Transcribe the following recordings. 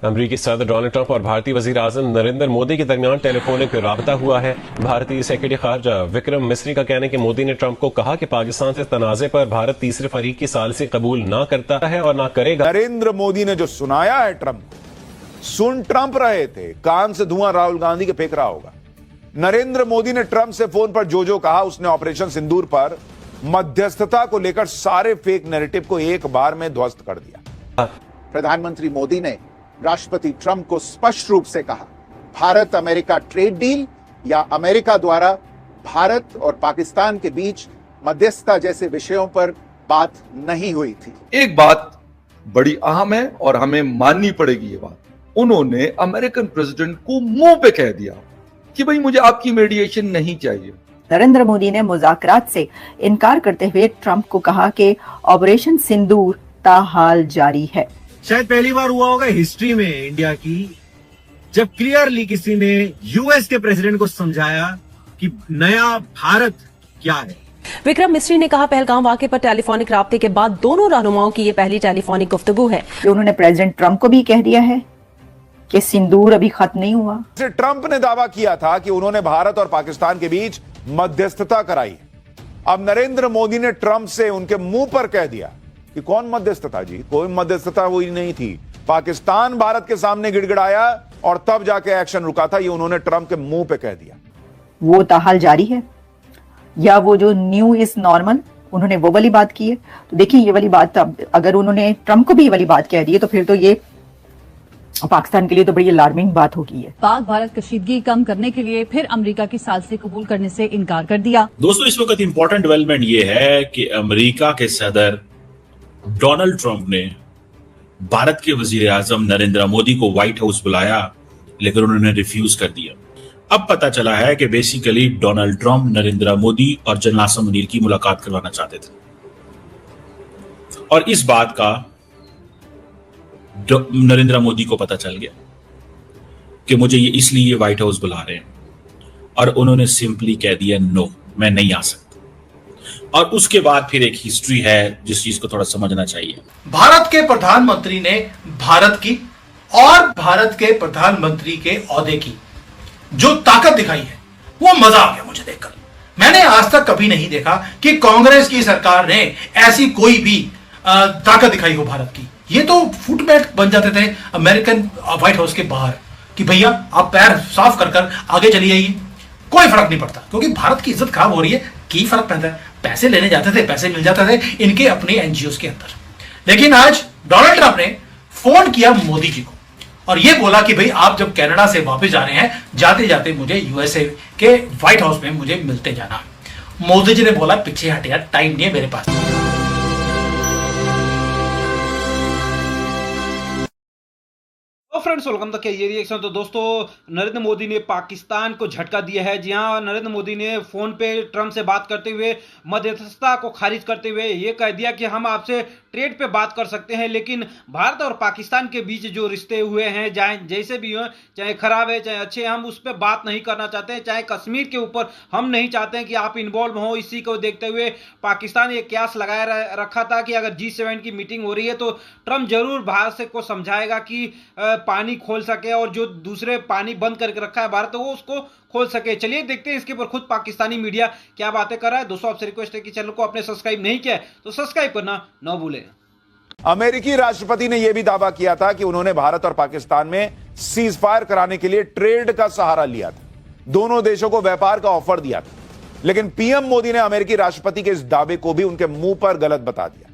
अमरीकी सदर Donald Trump और भारतीय वजीर आजम नरेंद्र मोदी के दरमियान टेलीफोनिक राबता हुआ है। भारतीय सेक्रेटरी खारजा विक्रम मिस्री का कहना है कि मोदी ने ट्रंप को कहा कि पाकिस्तान से तनाजे पर भारत तीसरे फरीक की सालिसी कबूल ना करता है और ना करेगा। नरेंद्र मोदी ने जो सुनाया है ट्रंप को, सुन ट्रंप रहे थे, कान से धुआं राहुल गांधी के फेंक रहा होगा। नरेंद्र मोदी ने ट्रंप से फोन पर जो कहा, उसने ऑपरेशन सिंदूर पर मध्यस्थता को लेकर सारे फेक नैरेटिव को एक बार में ध्वस्त कर दिया। प्रधानमंत्री मोदी ने राष्ट्रपति ट्रंप को स्पष्ट रूप से कहा, भारत अमेरिका ट्रेड डील या अमेरिका द्वारा भारत और पाकिस्तान के बीच मध्यस्थता जैसे विषयों पर बात नहीं हुई थी। एक बात बड़ी अहम है और हमें माननी पड़ेगी ये बात, उन्होंने अमेरिकन प्रेसिडेंट को मुंह पे कह दिया कि भाई मुझे आपकी मीडिएशन नहीं चाहिए। नरेंद्र मोदी ने मुज़ाकरात से इनकार करते हुए ट्रंप को कहा कि ऑपरेशन सिंदूर ताहाल जारी है। शायद पहली बार हुआ होगा हिस्ट्री में इंडिया की, जब क्लियरली किसी ने यूएस के प्रेसिडेंट को समझाया कि नया भारत क्या है। विक्रम मिस्री ने कहा, पहलगाम वाक़े पर टेलीफोनिक राब्ते के बाद दोनों रहनुमाओं की ये पहली टेलीफोनिक गुफ्तगू है। उन्होंने प्रेसिडेंट ट्रंप को भी कह दिया है कि सिंदूर अभी खत्म नहीं हुआ। ट्रंप ने दावा किया था कि उन्होंने भारत और पाकिस्तान के बीच मध्यस्थता कराई। अब नरेंद्र मोदी ने ट्रंप से उनके मुंह पर कह दिया कि कौन मध्यस्थता जी, कोई मध्यस्थता हुई नहीं थी। पाकिस्तान भारत के सामने गिड़गिड़ाया और तब जाके एक्शन रुका था। ये उन्होंने ट्रंप के मुंह पे कह दिया। वो ताहाल जारी है या वो जो न्यू इज नॉर्मल, उन्होंने वो वाली बात की है। तो देखिए ये वाली बात, अगर उन्होंने ट्रंप को भी ये वाली बात कह दी है तो फिर तो ये पाकिस्तान के लिए तो बड़ी अलार्मिंग बात होगी है। पाक भारत कशीदगी कम करने के लिए फिर अमेरिका की सालिसी कबूल करने से इनकार कर दिया। दोस्तों, इस वक्त इंपॉर्टेंट डेवलपमेंट ये है कि अमेरिका के सदर डोनाल्ड ट्रंप ने भारत के वजीर आजम नरेंद्र मोदी को व्हाइट हाउस बुलाया, लेकिन उन्होंने रिफ्यूज कर दिया। अब पता चला है कि basically Donald Trump Narendra Modi और जनरल आसिम मुनीर की मुलाकात करवाना चाहते थे और इस बात का नरेंद्र मोदी को पता चल गया कि मुझे ये इसलिए व्हाइट हाउस बुला रहे हैं और उन्होंने सिंपली कह दिया नो, मैं नहीं आ सकता। और उसके बाद फिर एक हिस्ट्री है जिस चीज को थोड़ा समझना चाहिए। भारत के प्रधानमंत्री ने भारत की और भारत के प्रधानमंत्री के ओहदे की जो ताकत दिखाई है, वो मजा आ गया मुझे देखकर। मैंने आज तक कभी नहीं देखा कि कांग्रेस की सरकार ने ऐसी कोई भी ताकत दिखाई हो भारत की। ये तो फुटबैट बन जाते थे अमेरिकन व्हाइट हाउस के बाहर कि भैया आप पैर साफ कर कर आगे चली जाइए, कोई फर्क नहीं पड़ता, क्योंकि भारत की इज्जत खराब हो रही है। की फर्क पड़ता है, पैसे लेने जाते थे, पैसे मिल जाते थे इनके अपने एनजीओ के अंदर। लेकिन आज डोनाल्ड ट्रंप ने फोन किया मोदी जी को और ये बोला कि भाई आप जब कनाडा से वापस जा रहे हैं, जाते जाते मुझे यूएसए के व्हाइट हाउस में मुझे मिलते जाना। मोदी जी ने बोला पीछे हट यार, टाइम नहीं है मेरे पास। फ्रेंड्स, वेलकम तक ये रिएक्शन। तो दोस्तों, नरेंद्र मोदी ने पाकिस्तान को झटका दिया है। जी हां, नरेंद्र मोदी ने फोन पे ट्रंप से बात करते हुए मध्यस्थता को खारिज करते हुए ये कह दिया कि हम आपसे ट्रेड पे बात कर सकते हैं, लेकिन भारत और पाकिस्तान के बीच जो रिश्ते हुए हैं, चाहे जैसे भी हो, चाहे खराब है चाहे अच्छे, हम उस पर बात नहीं करना चाहते हैं। चाहे कश्मीर के ऊपर हम नहीं चाहते हैं कि आप इन्वॉल्व हो। इसी को देखते हुए पाकिस्तान ये क्यास लगाया रखा था कि अगर G7 की मीटिंग हो रही है तो ट्रंप जरूर भारत से को समझाएगा कि पानी खोल सके और जो दूसरे पानी बंद करके रखा है भारत, तो वो उसको खोल सके। चलिए देखते हैं इसके ऊपर खुद पाकिस्तानी मीडिया क्या बातें कर रहा है। दोस्तों, आपसे रिक्वेस्ट है कि चैनल को आपने सब्सक्राइब नहीं किया है तो सब्सक्राइब करना न भूलें। अमेरिकी राष्ट्रपति ने यह भी दावा किया था कि उन्होंने भारत और पाकिस्तान में सीज फायर कराने के लिए ट्रेड का सहारा लिया था, दोनों देशों को व्यापार का ऑफर दिया था। लेकिन पीएम मोदी ने अमेरिकी राष्ट्रपति के इस दावे को भी उनके मुंह पर गलत बता दिया,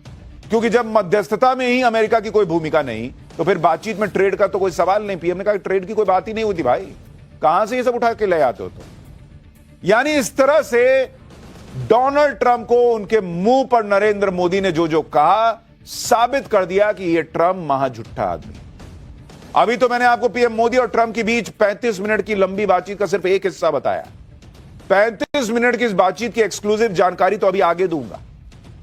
क्योंकि जब मध्यस्थता में ही अमेरिका की कोई भूमिका नहीं तो फिर बातचीत में ट्रेड का तो कोई सवाल नहीं। पीएम ने कहा ट्रेड की कोई बात ही नहीं होती भाई, कहां से ये सब उठा के ले आते हो? तो यानी इस तरह से डोनाल्ड ट्रंप को उनके मुंह पर नरेंद्र मोदी ने जो कहा, साबित कर दिया कि यह ट्रंप महाझुट्ठा आदमी। अभी तो मैंने आपको पीएम मोदी और ट्रंप के बीच 35 मिनट की लंबी बातचीत का सिर्फ एक हिस्सा बताया। 35 मिनट की इस बातचीत की एक्सक्लूसिव जानकारी तो अभी आगे दूंगा।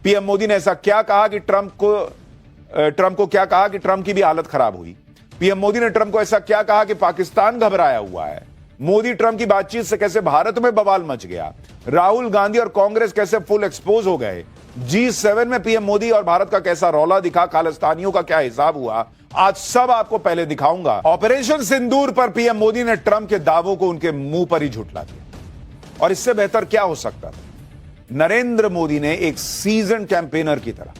पीएम मोदी ने ऐसा क्या कहा कि ट्रंप को क्या कहा कि ट्रंप की भी हालत खराब हुई। पीएम मोदी ने ट्रंप को ऐसा क्या कहा कि पाकिस्तान घबराया हुआ है। मोदी ट्रंप की बातचीत से कैसे भारत में बवाल मच गया, राहुल गांधी और कांग्रेस कैसे फुल एक्सपोज हो गए, G7 में पीएम मोदी और भारत का कैसा रौला दिखा, खालिस्तानियों का क्या हिसाब हुआ, आज सब आपको पहले दिखाऊंगा। ऑपरेशन सिंदूर पर पीएम मोदी ने ट्रंप के दावों को उनके मुंह पर ही झुठला दिया। और इससे बेहतर क्या हो सकता था? नरेंद्र मोदी ने एक सीजन कैंपेनर की तरह,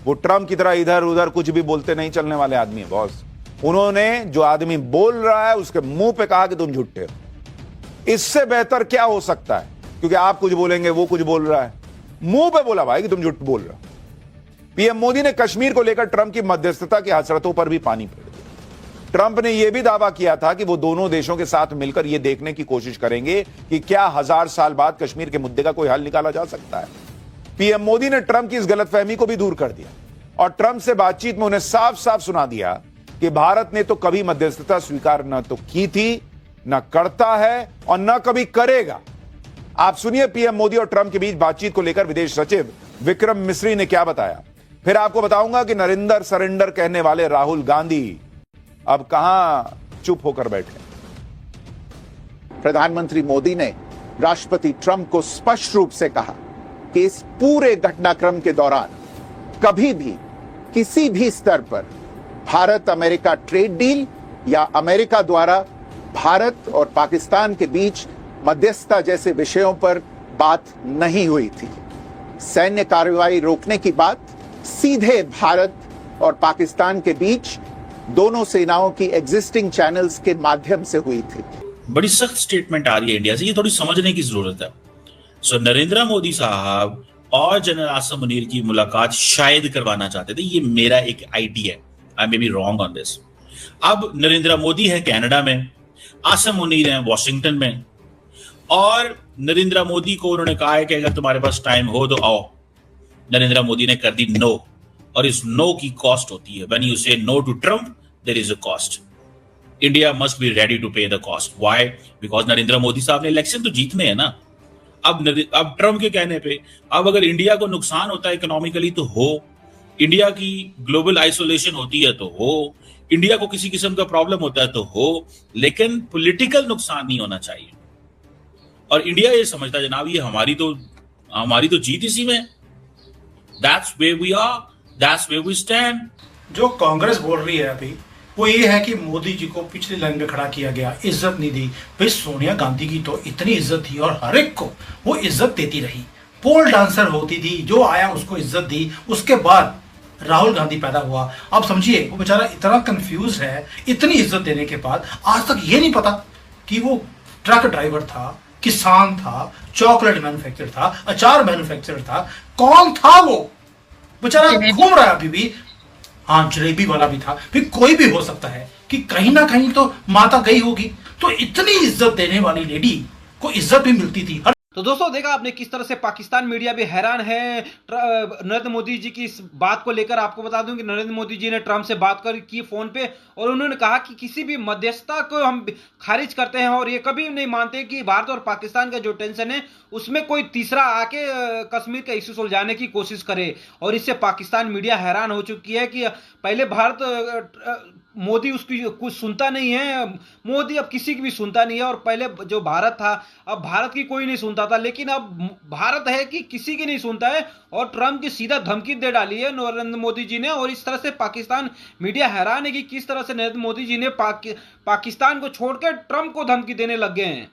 वो ट्रंप की तरह इधर उधर कुछ भी बोलते नहीं चलने वाले आदमी है बॉस। उन्होंने जो आदमी बोल रहा है उसके मुंह पे कहा कि तुम झूठे हो। इससे बेहतर क्या हो सकता है? क्योंकि आप कुछ बोलेंगे, वो कुछ बोल रहा है, मुंह पे बोला भाई कि तुम झूठ बोल रहे हो। पीएम मोदी ने कश्मीर को लेकर ट्रंप की मध्यस्थता की हसरतों पर भी पानी फेर दिया। ट्रंप ने यह भी दावा किया था कि वो दोनों देशों के साथ मिलकर यह देखने की कोशिश करेंगे कि क्या 1000 साल बाद कश्मीर के मुद्दे का कोई हल निकाला जा सकता है। पीएम मोदी ने ट्रंप की इस गलतफहमी को भी दूर कर दिया और ट्रंप से बातचीत में उन्हें साफ साफ सुना दिया कि भारत ने तो कभी मध्यस्थता स्वीकार न तो की थी, न करता है और न कभी करेगा। आप सुनिए पीएम मोदी और ट्रंप के बीच बातचीत को लेकर विदेश सचिव विक्रम मिस्री ने क्या बताया। फिर आपको बताऊंगा कि नरेंद्र सरेंडर कहने वाले राहुल गांधी अब कहां चुप होकर बैठे। प्रधानमंत्री मोदी ने राष्ट्रपति ट्रंप को स्पष्ट रूप से कहा कि इस पूरे घटनाक्रम के दौरान कभी भी किसी भी स्तर पर भारत अमेरिका ट्रेड डील या अमेरिका द्वारा भारत और पाकिस्तान के बीच मध्यस्थता जैसे विषयों पर बात नहीं हुई थी। सैन्य कार्रवाई रोकने की बात सीधे भारत और पाकिस्तान के बीच दोनों सेनाओं की एग्जिस्टिंग चैनल्स के माध्यम से हुई थी। बड़ी सख्त स्टेटमेंट आ रही है इंडिया से, ये थोड़ी समझने की जरूरत है। सो नरेंद्र मोदी साहब और जनरल आसिम मुनीर की मुलाकात शायद करवाना चाहते थे, ये मेरा एक आइडिया है, I may be wrong on this. अब नरेंद्र मोदी है कनाडा में, आसिम मुनीर है वॉशिंगटन में, और नरेंद्र मोदी को उन्होंने कहा है कि अगर तुम्हारे पास टाइम हो तो आओ। नरेंद्र मोदी ने कर दी नो, और इस नो की कॉस्ट होती है। When you say no to Trump there is a cost. India must be ready to pay the cost. Why? Because Narendra Modi साहब ने इलेक्शन तो जीतने हैं ना। अब ट्रंप के कहने पे अब अगर इंडिया को नुकसान होता है इकोनॉमिकली तो हो, इंडिया की ग्लोबल आइसोलेशन होती है तो हो, इंडिया को किसी किस्म का प्रॉब्लम होता है तो हो, लेकिन पॉलिटिकल नुकसान नहीं होना चाहिए। और इंडिया ये समझता है जनाब ये हमारी तो जीत इसी में। That's where we are, that's where we stand. जो कांग्रेस बोल रही है अभी वो ये है कि मोदी जी को पिछली लाइन में खड़ा किया गया, इज्जत नहीं दी। भाई सोनिया गांधी की तो इतनी इज्जत थी और हर एक को वो इज्जत देती रही, पोल डांसर होती थी, जो आया उसको इज्जत दी। उसके बाद राहुल गांधी पैदा हुआ। अब समझिए वो बेचारा इतना कंफ्यूज है, इतनी इज्जत देने के बाद आज तक ये नहीं पता कि वो ट्रक ड्राइवर था, किसान था, चॉकलेट मैन्युफैक्चरर था, अचार मैन्युफैक्चरर था, कौन था वो बेचारा घूम रहा है अभी भी। हाँ, जलेबी वाला भी था। फिर कोई भी हो सकता है कि कहीं ना कहीं तो माता गई होगी। तो इतनी इज्जत देने वाली लेडी को इज्जत भी मिलती थी। तो दोस्तों देखा आपने किस तरह से पाकिस्तान मीडिया भी हैरान है नरेंद्र मोदी जी की इस बात को लेकर। आपको बता दूं कि नरेंद्र मोदी जी ने ट्रंप से बात की फोन पे, और उन्होंने कहा कि किसी भी मध्यस्थता को हम खारिज करते हैं और ये कभी नहीं मानते कि भारत और पाकिस्तान का जो टेंशन है उसमें कोई तीसरा आके कश्मीर का इश्यू सुलझाने की कोशिश करे। और इससे पाकिस्तान मीडिया हैरान हो चुकी है कि पहले भारत मोदी उसकी कुछ सुनता नहीं है, मोदी अब किसी की भी सुनता नहीं है, और पहले जो भारत था अब भारत की कोई नहीं सुनता था, लेकिन अब भारत है कि किसी की नहीं सुनता है। और ट्रंप की सीधा धमकी दे डाली है नरेंद्र मोदी जी ने। और इस तरह से पाकिस्तान मीडिया हैरान है कि किस तरह से नरेंद्र मोदी जी ने पाकिस्तान को छोड़कर ट्रंप को धमकी देने लग गए हैं।